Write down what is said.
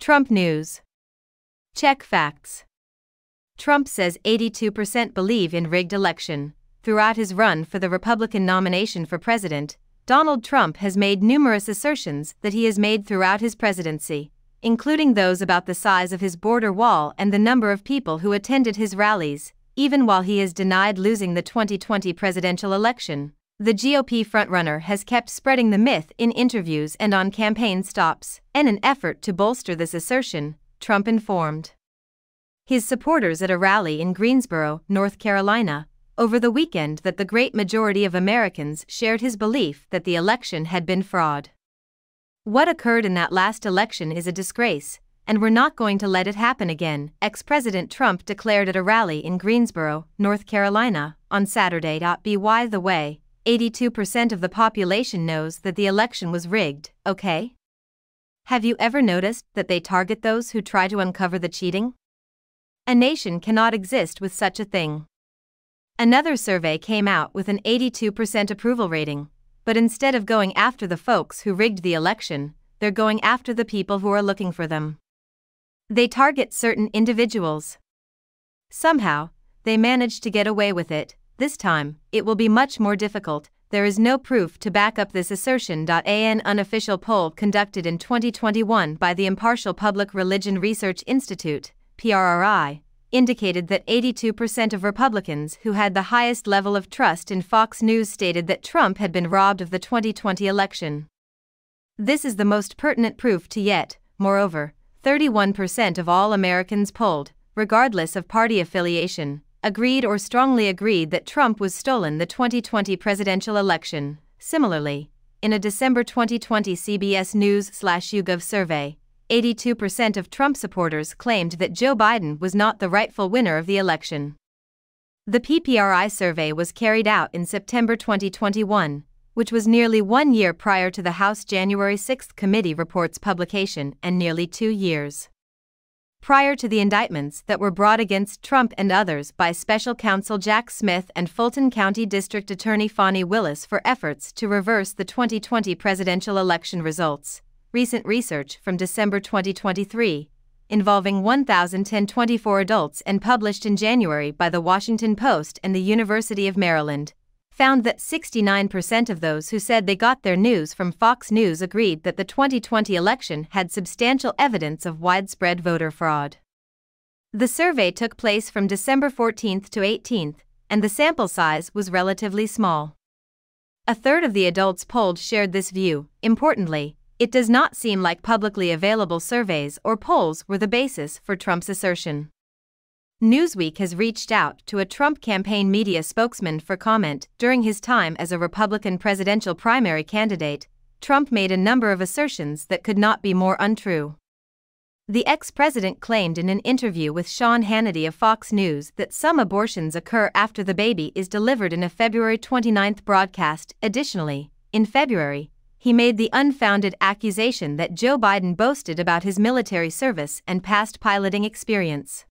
Trump News. Check facts. Trump says 82% believe in rigged election. Throughout his run for the Republican nomination for president, Donald Trump has made numerous assertions that he has made throughout his presidency, including those about the size of his border wall and the number of people who attended his rallies, even while he has denied losing the 2020 presidential election. The GOP frontrunner has kept spreading the myth in interviews and on campaign stops. In an effort to bolster this assertion, Trump informed his supporters at a rally in Greensboro, North Carolina, over the weekend that the great majority of Americans shared his belief that the election had been fraud. "What occurred in that last election is a disgrace, and we're not going to let it happen again," ex-President Trump declared at a rally in Greensboro, North Carolina, on Saturday. By the way, 82% of the population knows that the election was rigged, okay? Have you ever noticed that they target those who try to uncover the cheating? A nation cannot exist with such a thing. Another survey came out with an 82% approval rating, but instead of going after the folks who rigged the election, they're going after the people who are looking for them. They target certain individuals. Somehow, they managed to get away with it. This time, it will be much more difficult. There is no proof to back up this assertion. An unofficial poll conducted in 2021 by the Impartial Public Religion Research Institute, PRRI, indicated that 82% of Republicans who had the highest level of trust in Fox News stated that Trump had been robbed of the 2020 election. This is the most pertinent proof to yet. Moreover, 31% of all Americans polled, regardless of party affiliation, agreed or strongly agreed that Trump was stolen the 2020 presidential election. Similarly, in a December 2020 CBS News/YouGov survey, 82% of Trump supporters claimed that Joe Biden was not the rightful winner of the election. The PPRI survey was carried out in September 2021, which was nearly 1 year prior to the House January 6 committee report's publication and nearly 2 years prior to the indictments that were brought against Trump and others by Special Counsel Jack Smith and Fulton County District Attorney Fani Willis for efforts to reverse the 2020 presidential election results. Recent research from December 2023, involving 1,024 adults and published in January by The Washington Post and the University of Maryland, found that 69% of those who said they got their news from Fox News agreed that the 2020 election had substantial evidence of widespread voter fraud. The survey took place from December 14 to 18, and the sample size was relatively small. A third of the adults polled shared this view. Importantly, it does not seem like publicly available surveys or polls were the basis for Trump's assertion. Newsweek has reached out to a Trump campaign media spokesman for comment. During his time as a Republican presidential primary candidate, Trump made a number of assertions that could not be more untrue. The ex-president claimed in an interview with Sean Hannity of Fox News that some abortions occur after the baby is delivered in a February 29 broadcast. Additionally, in February, he made the unfounded accusation that Joe Biden boasted about his military service and past piloting experience.